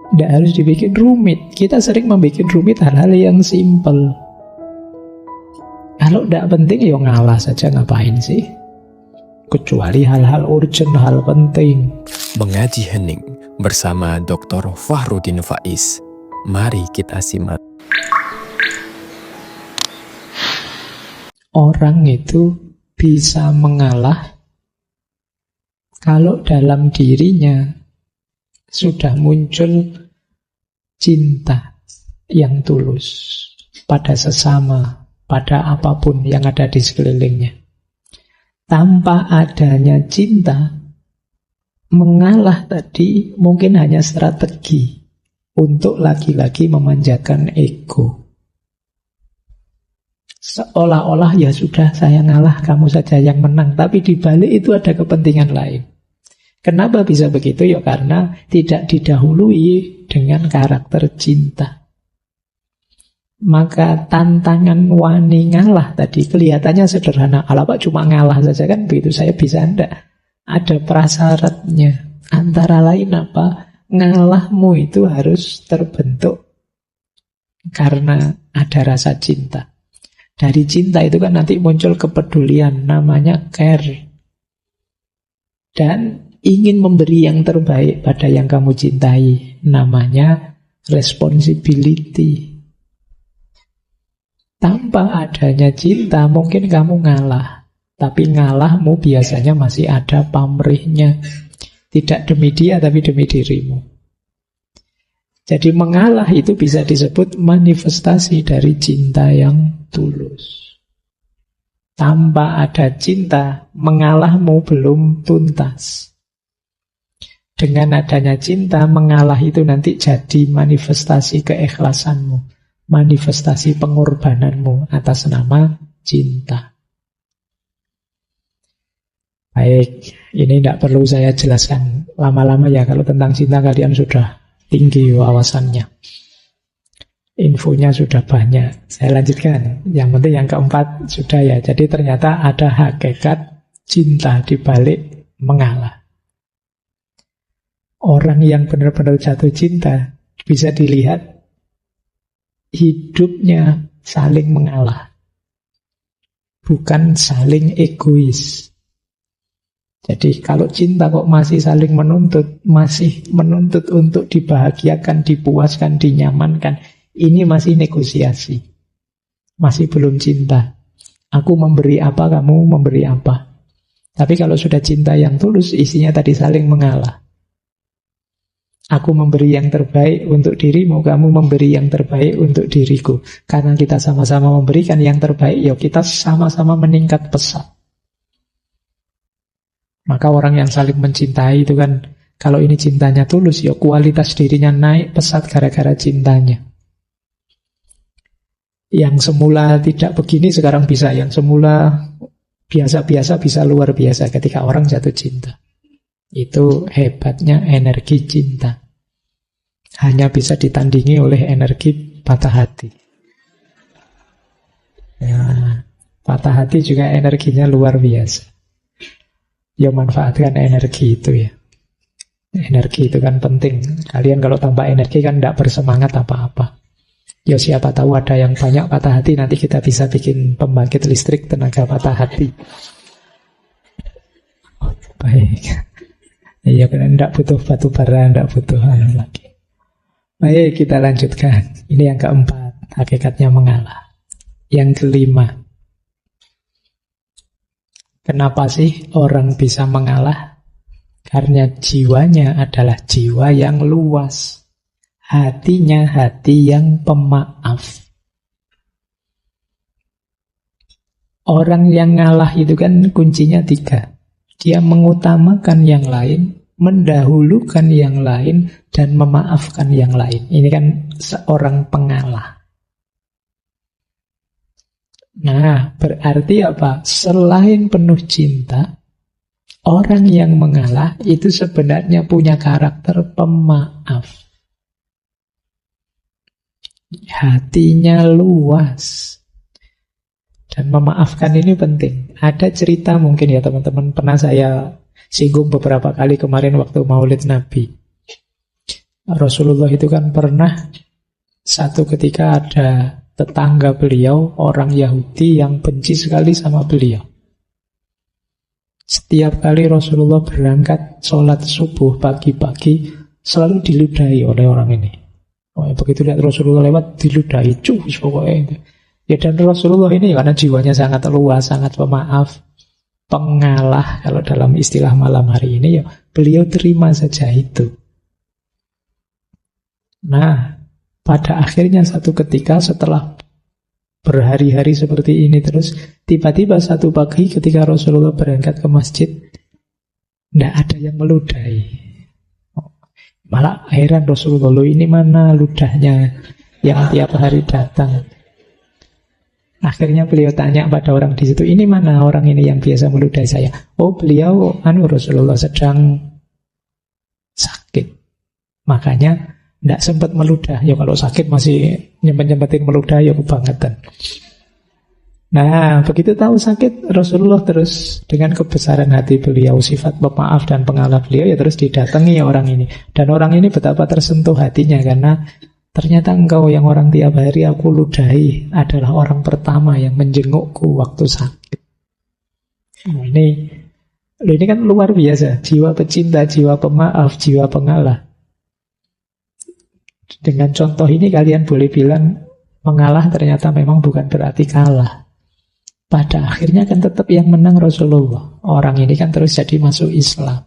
Tidak harus dibikin rumit. Kita sering membuat rumit hal-hal yang simpel. Kalau tidak penting, ya ngalah saja, ngapain sih? Kecuali hal-hal urgent, hal penting. Mengaji Hening bersama Dr. Fahrudin Faiz. Mari kita simak. Orang itu bisa mengalah kalau dalam dirinya sudah muncul cinta yang tulus pada sesama, pada apapun yang ada di sekelilingnya. Tanpa adanya cinta, mengalah tadi mungkin hanya strategi untuk lagi-lagi memanjakan ego. Seolah-olah ya sudah, saya ngalah, kamu saja yang menang. Tapi di balik itu ada kepentingan lain. Kenapa bisa begitu? Ya karena tidak didahului dengan karakter cinta. Maka tantangan wani ngalah tadi kelihatannya sederhana. Alah Pak, cuma ngalah saja kan begitu, saya bisa enggak? Ada prasyaratnya. Antara lain apa? Ngalahmu itu harus terbentuk karena ada rasa cinta. Dari cinta itu kan nanti muncul kepedulian, namanya care. Dan ingin memberi yang terbaik pada yang kamu cintai, namanya responsibility. Tanpa adanya cinta mungkin kamu ngalah, tapi ngalahmu biasanya masih ada pamrihnya. Tidak demi dia tapi demi dirimu. Jadi mengalah itu bisa disebut manifestasi dari cinta yang tulus. Tanpa ada cinta, mengalahmu belum tuntas. Dengan adanya cinta, mengalah itu nanti jadi manifestasi keikhlasanmu, manifestasi pengorbananmu atas nama cinta. Baik, ini tidak perlu saya jelaskan lama-lama ya. Kalau tentang cinta kalian sudah tinggi wawasannya, infonya sudah banyak. Saya lanjutkan. Yang penting yang keempat sudah ya. Jadi ternyata ada hakikat cinta di balik mengalah. Orang yang benar-benar jatuh cinta bisa dilihat hidupnya saling mengalah, bukan saling egois. Jadi kalau cinta kok masih saling menuntut, masih menuntut untuk dibahagiakan, dipuaskan, dinyamankan, ini masih negosiasi. Masih belum cinta. Aku memberi apa, kamu memberi apa. Tapi kalau sudah cinta yang tulus, isinya tadi saling mengalah. Aku memberi yang terbaik untuk dirimu, kamu memberi yang terbaik untuk diriku. Karena kita sama-sama memberikan yang terbaik, ya kita sama-sama meningkat pesat. Maka orang yang saling mencintai itu kan, kalau ini cintanya tulus, ya kualitas dirinya naik pesat gara-gara cintanya. Yang semula tidak begini sekarang bisa, yang semula biasa-biasa bisa luar biasa ketika orang jatuh cinta. Itu hebatnya energi cinta. Hanya bisa ditandingi oleh energi patah hati. Ya, patah hati juga energinya luar biasa. Ya manfaatkan energi itu ya. Energi itu kan penting. Kalian kalau tanpa energi kan tidak bersemangat apa-apa. Ya siapa tahu ada yang banyak patah hati, nanti kita bisa bikin pembangkit listrik tenaga patah hati. Baik. Ya kan tidak butuh batu bara, tidak butuh anu lagi. Baik, kita lanjutkan. Ini yang keempat, hakikatnya mengalah. Yang kelima, kenapa sih orang bisa mengalah? Karena jiwanya adalah jiwa yang luas. Hatinya hati yang pemaaf. Orang yang ngalah itu kan kuncinya 3. Dia mengutamakan yang lain, mendahulukan yang lain, dan memaafkan yang lain. Ini kan seorang pengalah. Nah, berarti apa? Selain penuh cinta, orang yang mengalah itu sebenarnya punya karakter pemaaf. Hatinya luas. Dan memaafkan ini penting. Ada cerita mungkin ya teman-teman, pernah saya singgung beberapa kali kemarin waktu Maulid Nabi. Rasulullah itu kan pernah satu ketika ada tetangga beliau, orang Yahudi yang benci sekali sama beliau. Setiap kali Rasulullah berangkat sholat subuh pagi-pagi, selalu diludahi oleh orang ini. Begitu lihat Rasulullah lewat, diludahi, cus pokoknya itu. Ya, dan Rasulullah ini karena jiwanya sangat luas, sangat pemaaf, pengalah, kalau dalam istilah malam hari ini, ya beliau terima saja itu. Nah, pada akhirnya satu ketika setelah berhari-hari seperti ini terus, tiba-tiba satu pagi ketika Rasulullah berangkat ke masjid, tidak ada yang meludahi. Malah heran Rasulullah, loh ini mana ludahnya yang tiap hari datang. Akhirnya beliau tanya pada orang di situ, ini mana orang ini yang biasa meludahi saya? Oh, beliau Rasulullah sedang sakit, makanya tidak sempat meludah. Ya kalau sakit masih nyempet-nyempetin meludah, ya kebangetan. Nah, begitu tahu sakit, Rasulullah terus dengan kebesaran hati beliau, sifat pemaaf dan pengalah beliau, ya terus didatangi orang ini. Dan orang ini betapa tersentuh hatinya, karena ternyata engkau yang orang tiap hari aku ludahi adalah orang pertama yang menjengukku waktu sakit. Ini kan luar biasa, jiwa pecinta, jiwa pemaaf, jiwa pengalah. Dengan contoh ini kalian boleh bilang mengalah ternyata memang bukan berarti kalah. Pada akhirnya kan tetap yang menang Rasulullah. Orang ini kan terus jadi masuk Islam.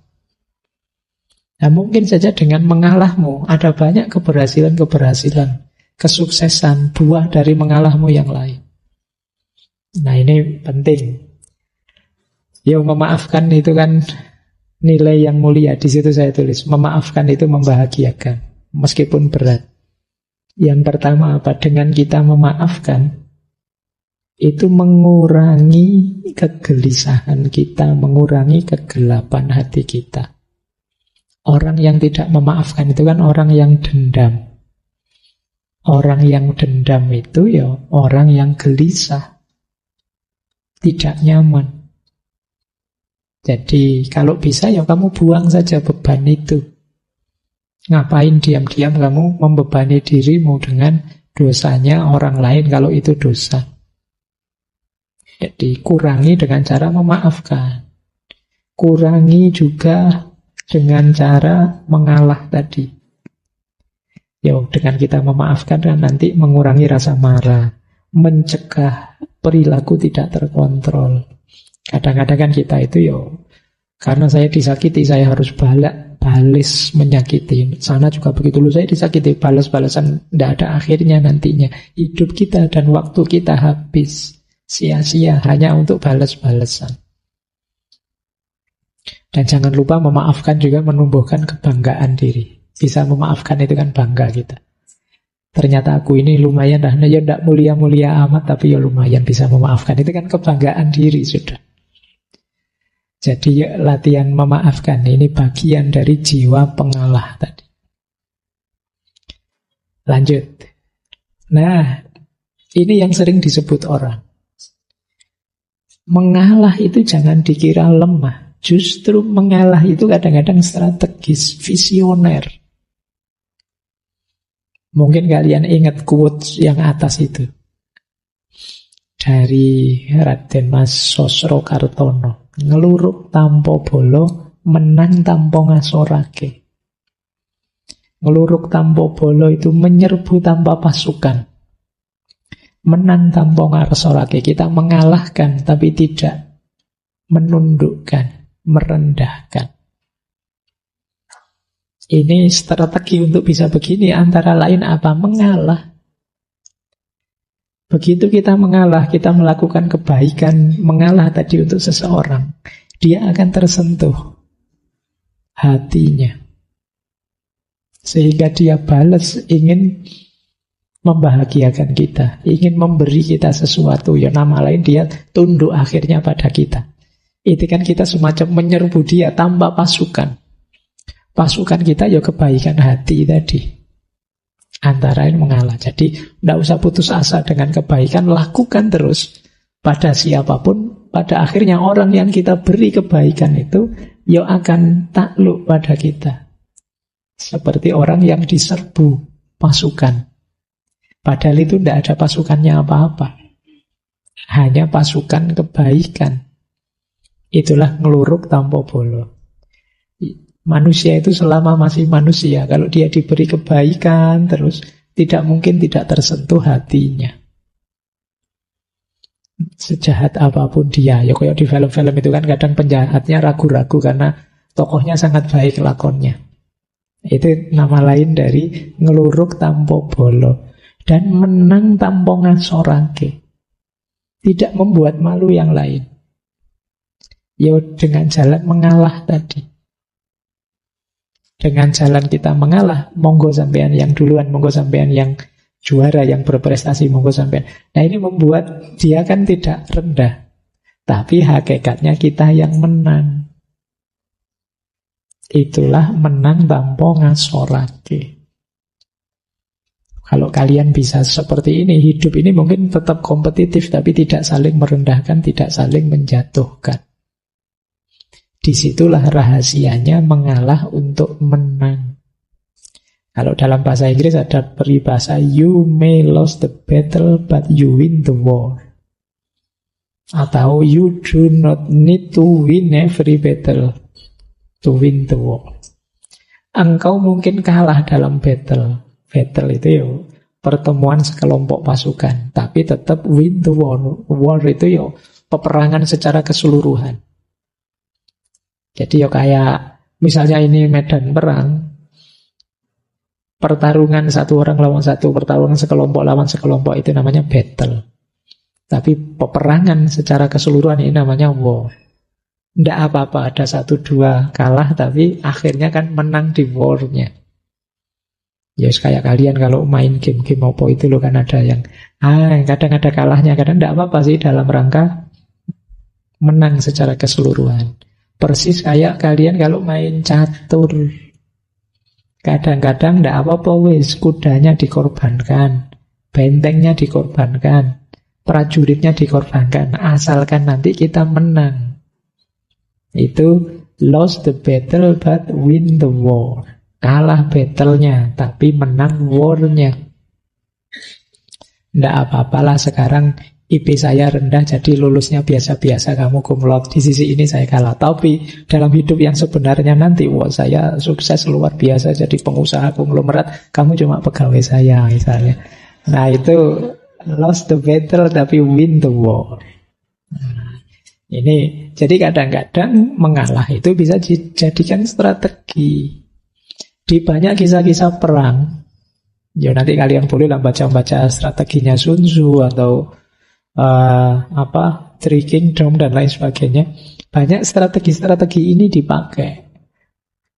Nah, mungkin saja dengan mengalahmu ada banyak keberhasilan-keberhasilan, kesuksesan, buah dari mengalahmu yang lain. Nah, ini penting. Ya, memaafkan itu kan nilai yang mulia. Di situ saya tulis, memaafkan itu membahagiakan, meskipun berat. Yang pertama apa? Dengan kita memaafkan, itu mengurangi kegelisahan kita, mengurangi kegelapan hati kita. Orang yang tidak memaafkan itu kan orang yang dendam. Orang yang dendam itu ya orang yang gelisah, tidak nyaman. Jadi kalau bisa ya kamu buang saja beban itu. Ngapain diam-diam kamu membebani dirimu dengan dosanya orang lain kalau itu dosa. Jadi kurangi dengan cara memaafkan. Kurangi juga dengan cara mengalah tadi. Dengan kita memaafkan kan nanti mengurangi rasa marah, mencegah perilaku tidak terkontrol. Kadang-kadang kan kita itu karena saya disakiti, saya harus balas menyakiti. Sana juga begitu, saya disakiti, balas-balasan tidak ada akhirnya nantinya. Hidup kita dan waktu kita habis sia-sia hanya untuk balas-balasan. Dan jangan lupa memaafkan juga menumbuhkan kebanggaan diri. Bisa memaafkan itu kan bangga kita. Ternyata aku ini lumayan dah, ya tidak mulia-mulia amat, tapi ya lumayan bisa memaafkan. Itu kan kebanggaan diri sudah. Jadi latihan memaafkan ini bagian dari jiwa pengalah tadi. Lanjut. Nah, ini yang sering disebut orang. Mengalah itu jangan dikira lemah. Justru mengalah itu kadang-kadang strategis, visioner. Mungkin kalian ingat quotes yang atas itu. Dari Raden Mas Sosrokartono. Ngeluruk tanpa bolo, menang tanpa ngasorake. Ngeluruk tanpa bolo itu menyerbu tanpa pasukan. Menang tanpa ngasorake. Kita mengalahkan tapi tidak menundukkan, merendahkan. Ini strategi untuk bisa begini antara lain apa? Mengalah. Begitu kita mengalah, kita melakukan kebaikan, mengalah tadi untuk seseorang, dia akan tersentuh hatinya. Sehingga dia balas ingin membahagiakan kita, ingin memberi kita sesuatu. Ya nama lain dia tunduk akhirnya pada kita. Itu kan kita semacam menyerbu dia tanpa pasukan. Pasukan kita ya kebaikan hati tadi. Antara lain mengalah. Jadi tidak usah putus asa dengan kebaikan, lakukan terus pada siapapun. Pada akhirnya orang yang kita beri kebaikan itu ya akan takluk pada kita. Seperti orang yang diserbu pasukan. Padahal itu tidak ada pasukannya apa-apa. Hanya pasukan kebaikan. Itulah ngeluruk tanpa bolo. Manusia itu selama masih manusia, kalau dia diberi kebaikan terus, tidak mungkin tidak tersentuh hatinya. Sejahat apapun dia. Ya kayak di film-film itu kan kadang penjahatnya ragu-ragu karena tokohnya sangat baik lakonnya. Itu nama lain dari ngeluruk tanpa bolo. Dan menang tanpa ngasorake. Tidak membuat malu yang lain. Ya dengan jalan mengalah tadi. Dengan jalan kita mengalah, monggo sampean yang duluan, monggo sampean yang juara, yang berprestasi, monggo sampean. Nah ini membuat dia kan tidak rendah. Tapi hakikatnya kita yang menang. Itulah menang tanpa ngasorake. Kalau kalian bisa seperti ini, hidup ini mungkin tetap kompetitif, tapi tidak saling merendahkan, tidak saling menjatuhkan. Disitulah rahasianya mengalah untuk menang. Kalau dalam bahasa Inggris ada peribahasa, you may lose the battle but you win the war. Atau you do not need to win every battle to win the war. Engkau mungkin kalah dalam battle. Battle itu ya pertemuan sekelompok pasukan, tapi tetap win the war. War itu ya peperangan secara keseluruhan. Jadi ya kayak misalnya ini medan perang, pertarungan satu orang lawan satu, pertarungan sekelompok lawan sekelompok, itu namanya battle. Tapi peperangan secara keseluruhan ini namanya war. Tidak apa-apa ada 1-2 kalah, tapi akhirnya kan menang di war-nya. Ya kayak kalian kalau main game-game apa itu loh, kan ada yang kadang ada kalahnya, kadang tidak apa-apa sih, dalam rangka menang secara keseluruhan. Persis kayak kalian kalau main catur. Kadang-kadang tidak apa-apa wis, kudanya dikorbankan, bentengnya dikorbankan, prajuritnya dikorbankan, asalkan nanti kita menang. Itu lost the battle but win the war. Kalah battle-nya tapi menang war-nya. Tidak apa-apalah sekarang IP saya rendah, jadi lulusnya biasa-biasa, kamu cum laude. Di sisi ini saya kalah. Tapi dalam hidup yang sebenarnya nanti, wah saya sukses luar biasa, jadi pengusaha konglomerat, kamu cuma pegawai saya misalnya. Nah itu lost the battle tapi win the war. Nah, ini jadi kadang-kadang mengalah itu bisa dijadikan strategi. Di banyak kisah-kisah perang, ya nanti kalian bolehlah baca-baca strateginya Sun Tzu atau Three Kingdom dan lain sebagainya. Banyak strategi-strategi ini dipakai.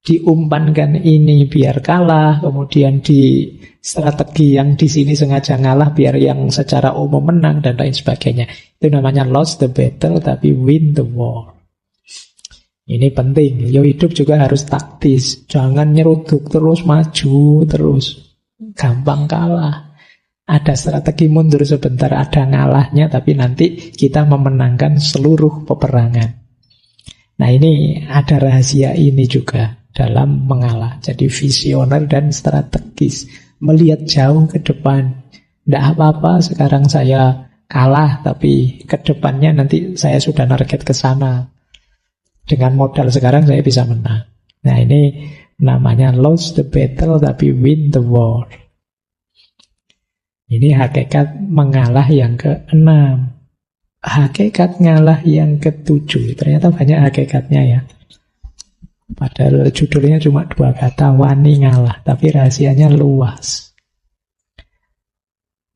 Diumpankan ini biar kalah, kemudian di strategi yang di sini sengaja ngalah biar yang secara umum menang dan lain sebagainya. Itu namanya lost the battle tapi win the war. Ini penting. Yo hidup juga harus taktis. Jangan nyeruduk terus, maju terus. Gampang kalah. Ada strategi mundur sebentar, ada ngalahnya, tapi nanti kita memenangkan seluruh peperangan. Nah ini ada rahasia ini juga dalam mengalah. Jadi visioner dan strategis, melihat jauh ke depan. Tidak apa-apa sekarang saya kalah, tapi ke depannya nanti saya sudah target ke sana. Dengan modal sekarang saya bisa menang. Nah ini namanya lost the battle tapi win the war. Ini hakikat mengalah yang ke-6. Hakikat ngalah yang ke-7. Ternyata banyak hakikatnya ya. Padahal judulnya cuma 2 kata, wani ngalah. Tapi rahasianya luas.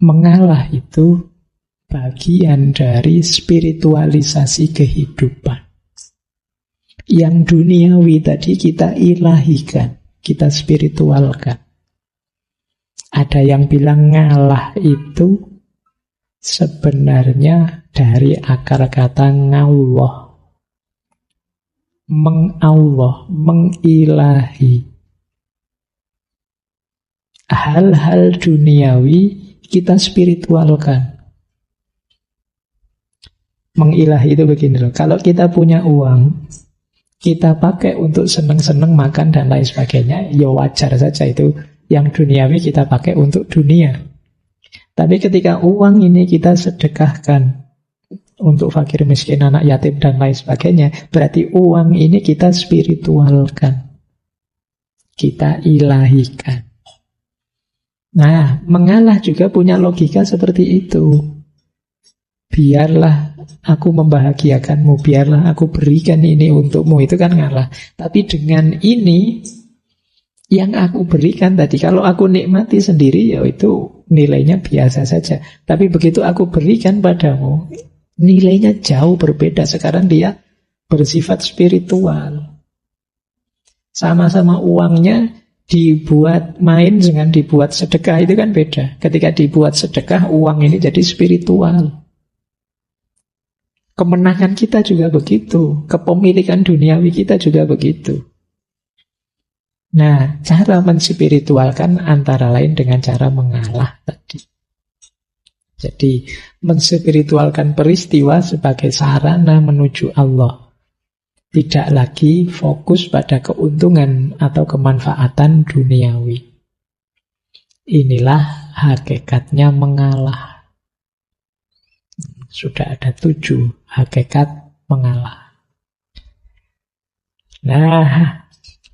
Mengalah itu bagian dari spiritualisasi kehidupan. Yang duniawi tadi kita ilahikan, kita spiritualkan. Ada yang bilang ngalah itu sebenarnya dari akar kata ngawah. Mengawah, mengilahi. Hal-hal duniawi kita spiritualkan. Mengilahi itu begini loh. Kalau kita punya uang, kita pakai untuk seneng-seneng makan dan lain sebagainya, ya wajar saja itu. Yang duniawi kita pakai untuk dunia. Tapi ketika uang ini kita sedekahkan untuk fakir miskin, anak yatim dan lain sebagainya, berarti uang ini kita spiritualkan, kita ilahikan. Nah, mengalah juga punya logika seperti itu. Biarlah aku membahagiakanmu, biarlah aku berikan ini untukmu, itu kan ngalah. Tapi dengan ini yang aku berikan tadi, kalau aku nikmati sendiri, ya itu nilainya biasa saja. Tapi begitu aku berikan padamu, nilainya jauh berbeda. Sekarang dia bersifat spiritual. Sama-sama uangnya dibuat main dengan dibuat sedekah, itu kan beda. Ketika dibuat sedekah, uang ini jadi spiritual. Kemenangan kita juga begitu, kepemilikan duniawi kita juga begitu. Nah, cara menspiritualkan antara lain dengan cara mengalah tadi. Jadi, menspiritualkan peristiwa sebagai sarana menuju Allah. Tidak lagi fokus pada keuntungan atau kemanfaatan duniawi. Inilah hakikatnya mengalah. Sudah ada 7 hakikat mengalah. Nah,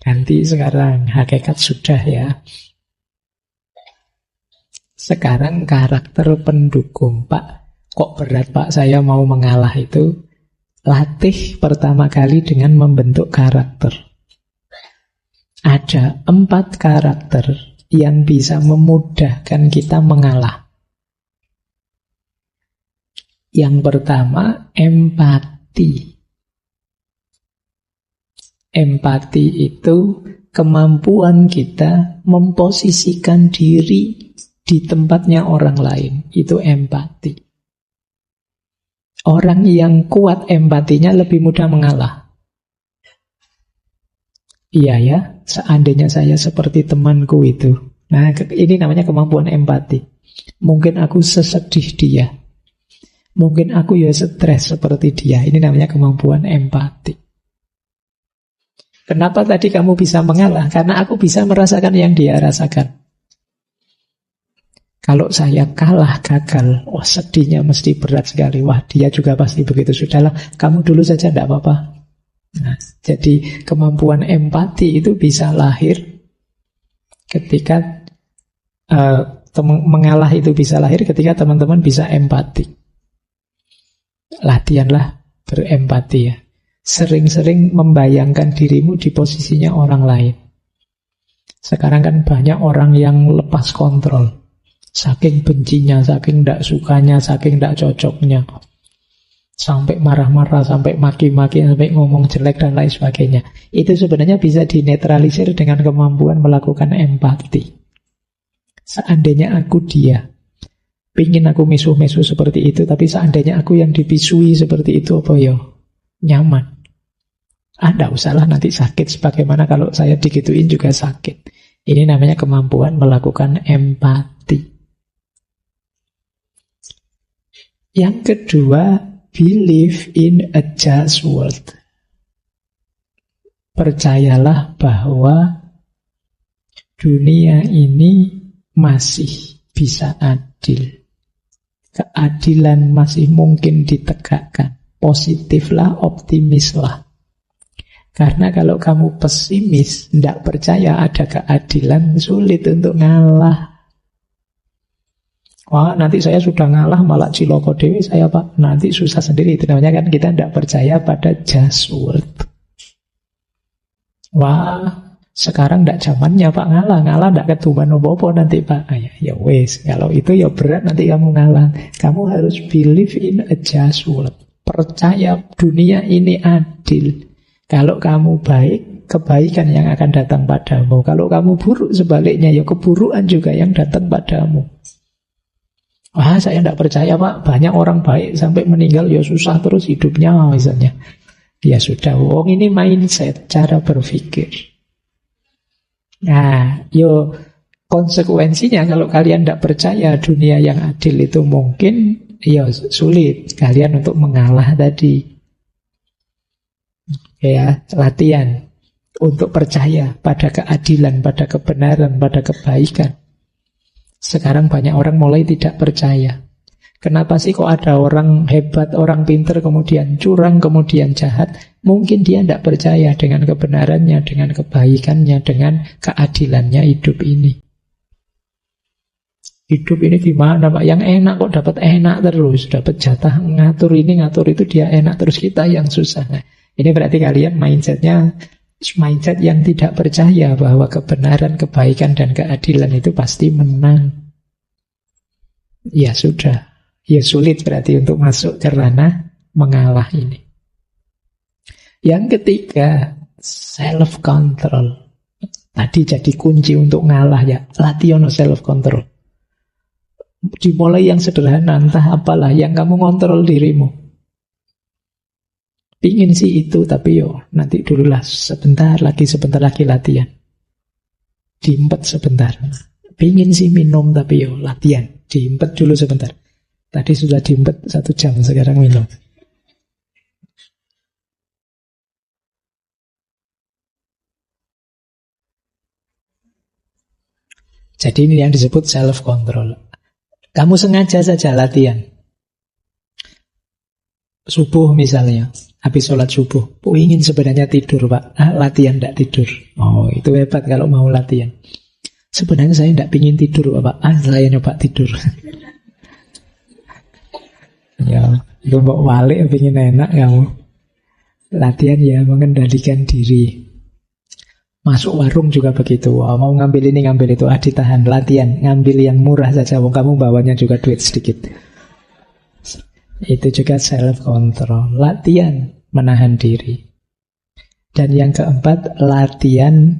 ganti sekarang, hakikat sudah ya. Sekarang karakter pendukung. Pak, kok berat Pak saya mau mengalah itu? Latih pertama kali dengan membentuk karakter. Ada 4 karakter yang bisa memudahkan kita mengalah. Yang pertama, empati. Empati itu kemampuan kita memposisikan diri di tempatnya orang lain. Itu empati. Orang yang kuat empatinya lebih mudah mengalah. Iya ya, seandainya saya seperti temanku itu. Nah, ini namanya kemampuan empati. Mungkin aku sesedih dia. Mungkin aku ya stres seperti dia. Ini namanya kemampuan empati. Kenapa tadi kamu bisa mengalah? Karena aku bisa merasakan yang dia rasakan. Kalau saya kalah, gagal, wah sedihnya mesti berat sekali. Wah, dia juga pasti begitu. Sudahlah, kamu dulu saja, tidak apa-apa. Nah, jadi kemampuan empati itu bisa lahir ketika mengalah itu bisa lahir ketika teman-teman bisa empati. Latihanlah berempati ya. Sering-sering membayangkan dirimu di posisinya orang lain. Sekarang kan banyak orang yang lepas kontrol. Saking bencinya, saking tidak sukanya, saking tidak cocoknya. Sampai marah-marah, sampai maki-maki, sampai ngomong jelek dan lain sebagainya. Itu sebenarnya bisa dinetralisir dengan kemampuan melakukan empati. Seandainya aku dia, pingin aku misuh-misuh seperti itu, tapi seandainya aku yang dipisui seperti itu, apa ya? Nyaman. Tidak usahlah nanti sakit. Sebagaimana kalau saya digituin juga sakit. Ini namanya kemampuan melakukan empati. Yang kedua, believe in a just world. Percayalah bahwa dunia ini masih bisa adil. Keadilan masih mungkin ditegakkan. Positiflah, optimislah. Karena kalau kamu pesimis, tidak percaya ada keadilan, sulit untuk ngalah. Wah, nanti saya sudah ngalah malah ciloko dewi saya Pak. Nanti susah sendiri. Itu namanya kan kita tidak percaya pada just world. Wah, sekarang tidak zamannya Pak ngalah. Ngalah tidak ketuban apa-apa nanti Pak. Ya wes, kalau itu ya berat nanti kamu ngalah. Kamu harus believe in a just world. Percaya dunia ini adil. Kalau kamu baik, kebaikan yang akan datang padamu. Kalau kamu buruk, sebaliknya ya keburukan juga yang datang padamu. Wah, saya tidak percaya Pak, banyak orang baik sampai meninggal ya susah terus hidupnya misalnya. Ya sudah, wong ini mindset, cara berpikir. Nah, yo konsekuensinya kalau kalian tidak percaya dunia yang adil itu mungkin, ya sulit kalian untuk mengalah tadi. Ya, latihan untuk percaya pada keadilan, pada kebenaran, pada kebaikan. Sekarang banyak orang mulai tidak percaya. Kenapa sih kok ada orang hebat, orang pinter, kemudian curang, kemudian jahat? Mungkin dia tidak percaya dengan kebenarannya, dengan kebaikannya, dengan keadilannya hidup ini. Hidup ini gimana Pak? Yang enak kok dapat enak terus, dapat jatah ngatur ini, ngatur itu, dia enak terus, kita yang susah. Nah, ini berarti kalian mindsetnya mindset yang tidak percaya bahwa kebenaran, kebaikan, dan keadilan itu pasti menang. Ya sudah. Ya sulit berarti untuk masuk ke ranah mengalah ini. Yang ketiga, self-control. Tadi jadi kunci untuk ngalah ya. Latihan self-control. Dimulai yang sederhana, entah apalah yang kamu kontrol dirimu. Pingin sih itu, tapi nanti dululah, sebentar lagi latihan. Diimpet sebentar. Pingin sih minum, tapi latihan. Diimpet dulu sebentar. Tadi sudah diimpet 1 jam, sekarang minum. Jadi ini yang disebut self-control. Kamu sengaja saja latihan. Subuh misalnya, habis sholat subuh, ingin sebenarnya tidur Pak, latihan tidak tidur. Oh, itu hebat kalau mau latihan. Sebenarnya saya tidak ingin tidur Pak, saya nyoba tidur. Ya, itu mau balik pengen enak kamu. Latihan ya mengendalikan diri. Masuk warung juga begitu. Mau ngambil ini ngambil itu, ditahan, latihan. Ngambil yang murah saja, kamu bawanya juga duit sedikit. Itu juga self-control. Latihan menahan diri. Dan yang keempat, latihan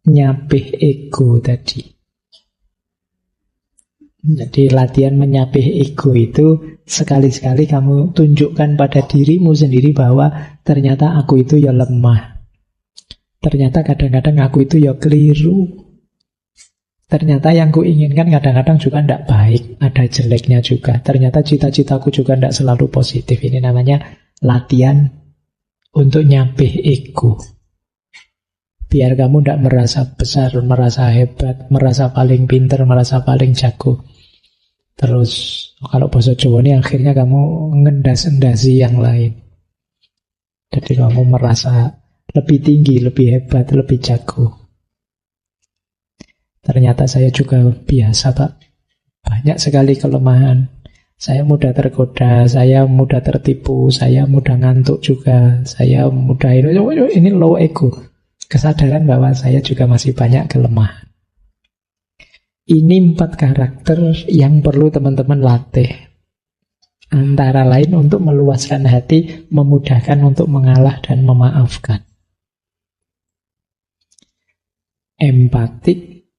nyapih ego tadi. Jadi latihan menyapih ego itu sekali-sekali kamu tunjukkan pada dirimu sendiri bahwa ternyata aku itu ya lemah. Ternyata kadang-kadang aku itu ya keliru. Ternyata yang kuinginkan kadang-kadang juga tidak baik, ada jeleknya juga. Ternyata cita-citaku juga tidak selalu positif. Ini namanya latihan untuk nyapih ego. Biar kamu tidak merasa besar, merasa hebat, merasa paling pinter, merasa paling jago. Terus kalau bahasa Jawa ini akhirnya kamu ngendas-endasi yang lain. Jadi kamu merasa lebih tinggi, lebih hebat, lebih jago. Ternyata saya juga biasa Pak. Banyak sekali kelemahan. Saya mudah tergoda, saya mudah tertipu, saya mudah ngantuk juga, saya mudah ini low ego. Kesadaran bahwa saya juga masih banyak kelemahan. Ini 4 karakter yang perlu teman-teman latih. Antara lain untuk meluaskan hati, memudahkan untuk mengalah dan memaafkan. Empatik,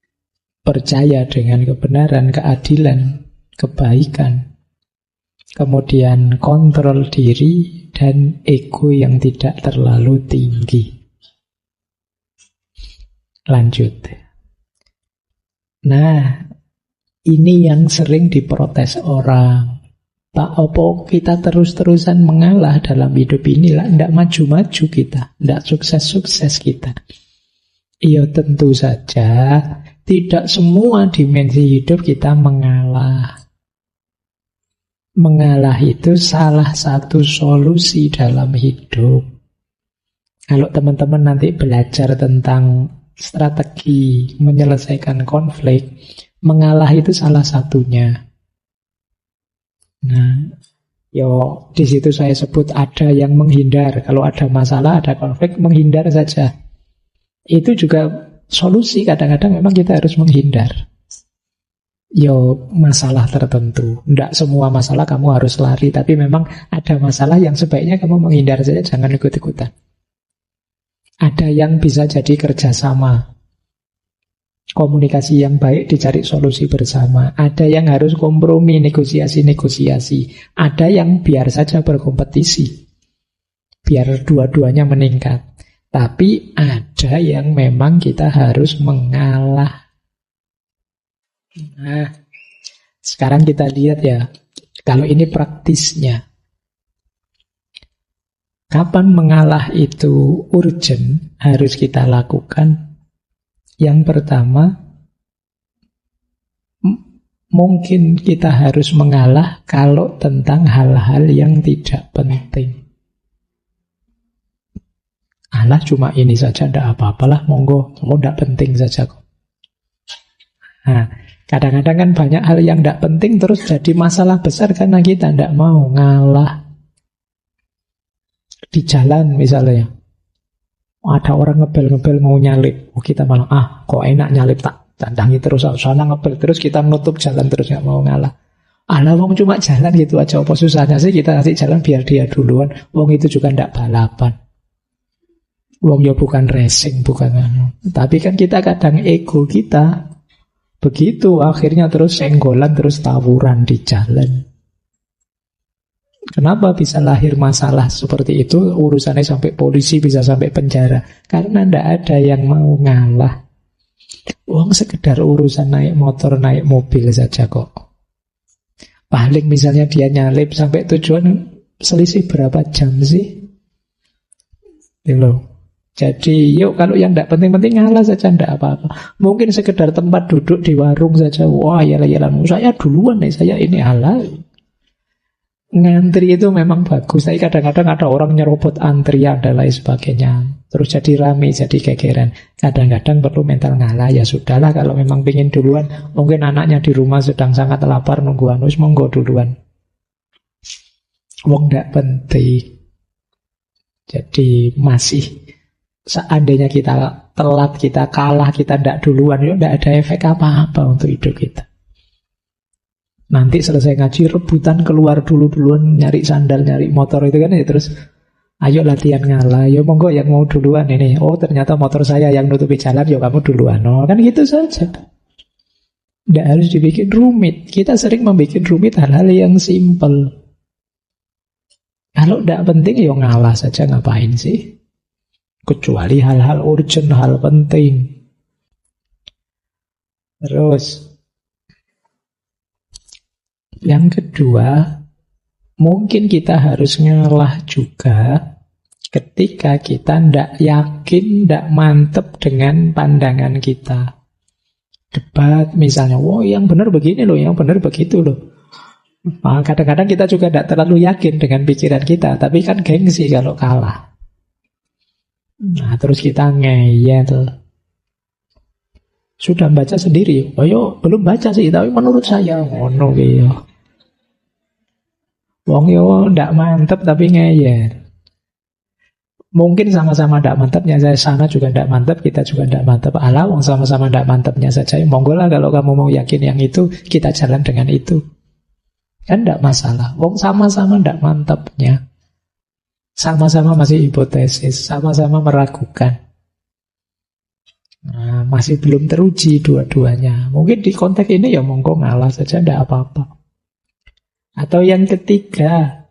percaya dengan kebenaran, keadilan, kebaikan. Kemudian kontrol diri dan ego yang tidak terlalu tinggi. Lanjut. Nah, ini yang sering diprotes orang. Pak, opo kita terus-terusan mengalah dalam hidup ini lah, tidak maju-maju kita, tidak sukses-sukses kita. Iya tentu saja, tidak semua dimensi hidup kita mengalah. Mengalah itu salah satu solusi dalam hidup. Kalau teman-teman nanti belajar tentang strategi menyelesaikan konflik, mengalah itu salah satunya. Nah, di situ saya sebut ada yang menghindar. Kalau ada masalah, ada konflik, menghindar saja. Itu juga solusi. Kadang-kadang memang kita harus menghindar. Masalah tertentu. Tidak semua masalah kamu harus lari, tapi memang ada masalah yang sebaiknya kamu menghindar saja, jangan ikut-ikutan. Ada yang bisa jadi kerjasama. Komunikasi yang baik, dicari solusi bersama. Ada yang harus kompromi, negosiasi-negosiasi. Ada yang biar saja berkompetisi. Biar dua-duanya meningkat. Tapi ada yang memang kita harus mengalah. Nah, sekarang kita lihat ya. Kalau ini praktisnya. Kapan mengalah itu urgent, harus kita lakukan? Yang pertama, mungkin kita harus mengalah kalau tentang hal-hal yang tidak penting. Alah cuma ini saja, tidak apa-apalah, monggo, tidak penting saja kok. Nah, kadang-kadang kan banyak hal yang tidak penting terus jadi masalah besar karena kita tidak mau ngalah. Di jalan misalnya, ada orang ngebel-ngebel mau nyalip, kita malah, kok enak nyalip, tak tandangi terus, sana ngebel terus, kita menutup jalan terus, nggak mau ngalah. Alah wong cuma jalan gitu aja, apa susahnya sih kita kasih jalan biar dia duluan. Wong itu juga ndak balapan, wong ya bukan racing, bukan anu. Tapi kan kita kadang ego kita begitu, akhirnya terus senggolan, terus tawuran di jalan. Kenapa bisa lahir masalah seperti itu? Urusannya sampai polisi, bisa sampai penjara. Karena ndak ada yang mau ngalah. Wong sekedar urusan naik motor, naik mobil saja kok. Paling misalnya dia nyalip sampai tujuan, selisih berapa jam sih? Jadi yuk, kalau yang tidak penting-penting ngalah saja, tidak apa-apa. Mungkin sekedar tempat duduk di warung saja, wah yalah-yalah, saya duluan nih, saya ini halal. Ngantri itu memang bagus, tapi kadang-kadang ada orang nyerobot antrian dan lain sebagainya. Terus jadi rame, jadi gegeran. Kadang-kadang perlu mental ngalah, ya sudahlah kalau memang pingin duluan. Mungkin anaknya di rumah sedang sangat lapar, nunggu anus, monggo duluan. Wong ndak penting. Jadi masih, seandainya kita telat, kita kalah, kita ndak duluan, ya ndak ada efek apa-apa untuk hidup kita. Nanti selesai ngaji, rebutan keluar duluan, nyari sandal, nyari motor itu kan ya, terus ayo latihan ngalah, yo monggo yang mau duluan ini. Oh ternyata motor saya yang nutupi jalan, yo kamu duluan. Oh kan gitu saja. Tidak harus dibikin rumit. Kita sering membuat rumit hal-hal yang simpel. Kalau tidak penting, yo ngalah saja, ngapain sih? Kecuali hal-hal urgent, hal penting. Terus yang kedua, mungkin kita harus ngalah juga ketika kita tidak yakin, tidak mantep dengan pandangan kita. Debat misalnya, wah yang benar begini loh, yang benar begitu loh. Nah, kadang-kadang kita juga tidak terlalu yakin dengan pikiran kita, tapi kan gengsi kalau kalah. Nah terus kita ngeyel. Sudah baca sendiri, ayo belum baca sih, tapi menurut saya ngono gitu. Wong yo ndak mantep tapi ngeyel. Mungkin sama-sama ndak mantepnya, saya sana juga ndak mantep, kita juga ndak mantep. Alah, wong sama-sama ndak mantepnya saja. Monggo lah kalau kamu mau yakin yang itu, kita jalan dengan itu. Kan ndak masalah. Wong sama-sama ndak mantepnya. Sama-sama masih hipotesis, sama-sama meragukan. Nah, masih belum teruji dua-duanya. Mungkin di konteks ini ya monggo ngalah saja, ndak apa-apa. Atau yang ketiga,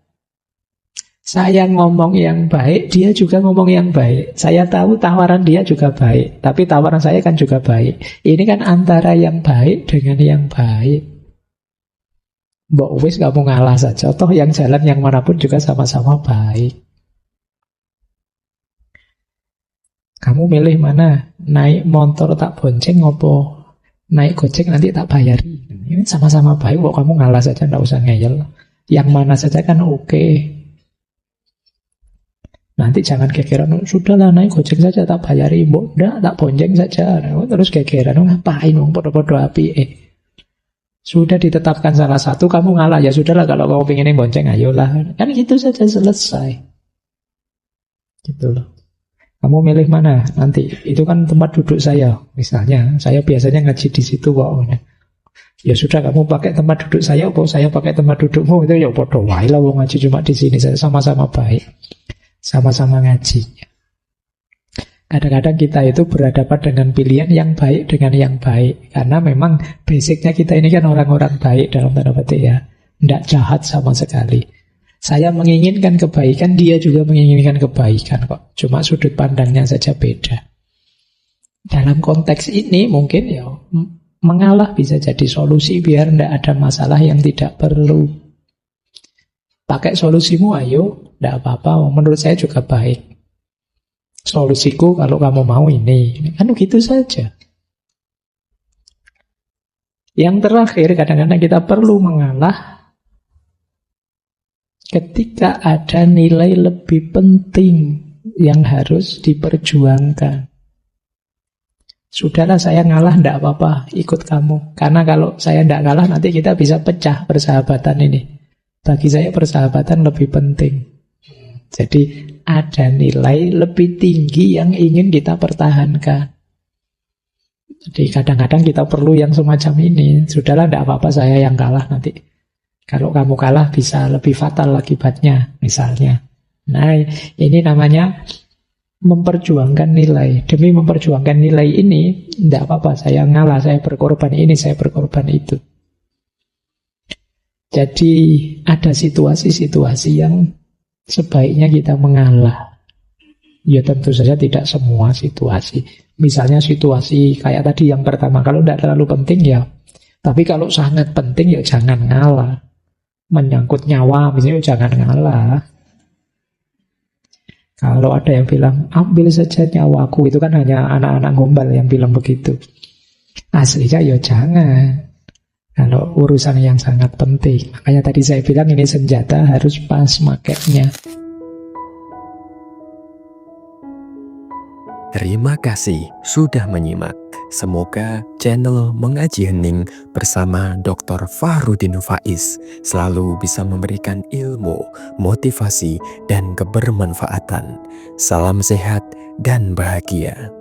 saya ngomong yang baik, dia juga ngomong yang baik. Saya tahu tawaran dia juga baik, tapi tawaran saya kan juga baik. Ini kan antara yang baik dengan yang baik. Mbok wis kamu ngalah saja, toh yang jalan yang manapun juga sama-sama baik. Kamu milih mana? Naik motor tak bonceng ngopo? Naik gojek nanti tak bayari. Ini sama-sama baik, kok kamu ngalah saja, tidak usah ngeyel. Yang mana saja kan oke. Nanti jangan gegeran, sudahlah naik gojek saja tak bayari, mbok ndak tak bonceng saja. Terus gegeran, ngapain wong podo-podo api. Sudah ditetapkan salah satu, kamu ngalah, ya sudahlah kalau kamu pengen bonceng, ayolah. Kan gitu saja selesai. Gitu loh. Kamu milih mana nanti? Itu kan tempat duduk saya. Misalnya, saya biasanya ngaji di situ kok. Ya sudah, kamu pakai tempat duduk saya, apa saya pakai tempat dudukmu, itu ya podo wae lah, wong ngaji cuma di sini, saya sama-sama baik. Sama-sama ngaji. Kadang-kadang kita itu berhadapan dengan pilihan yang baik dengan yang baik. Karena memang basicnya kita ini kan orang-orang baik dalam tanda petik ya. Tidak jahat sama sekali. Saya menginginkan kebaikan, dia juga menginginkan kebaikan kok. Cuma sudut pandangnya saja beda. Dalam konteks ini mungkin ya mengalah bisa jadi solusi biar tidak ada masalah yang tidak perlu. Pakai solusimu, ayo, tidak apa-apa. Menurut saya juga baik. Solusiku kalau kamu mau ini. Kan gitu saja. Yang terakhir, kadang-kadang kita perlu mengalah ketika ada nilai lebih penting yang harus diperjuangkan. Sudahlah, saya ngalah, tidak apa-apa, ikut kamu. Karena kalau saya tidak ngalah, nanti kita bisa pecah persahabatan ini. Bagi saya persahabatan lebih penting. Jadi ada nilai lebih tinggi yang ingin kita pertahankan. Jadi kadang-kadang kita perlu yang semacam ini. Sudahlah, tidak apa-apa, saya yang kalah nanti. Kalau kamu kalah bisa lebih fatal akibatnya, misalnya. Nah, ini namanya memperjuangkan nilai. Demi memperjuangkan nilai ini, tidak apa-apa, saya ngalah, saya berkorban ini, saya berkorban itu. Jadi ada situasi-situasi yang sebaiknya kita mengalah. Ya tentu saja tidak semua situasi. Misalnya situasi kayak tadi yang pertama, kalau tidak terlalu penting ya. Tapi kalau sangat penting ya jangan ngalah. Menyangkut nyawa misalnya jangan ngalah. Kalau ada yang bilang, ambil saja nyawaku, itu kan hanya anak-anak gombal yang bilang begitu. Aslinya ya jangan. Kalau urusan yang sangat penting. Makanya tadi saya bilang ini senjata harus pas makainya. Terima kasih sudah menyimak. Semoga channel Mengaji Hening bersama Dr. Fahrudin Faiz selalu bisa memberikan ilmu, motivasi, dan kebermanfaatan. Salam sehat dan bahagia.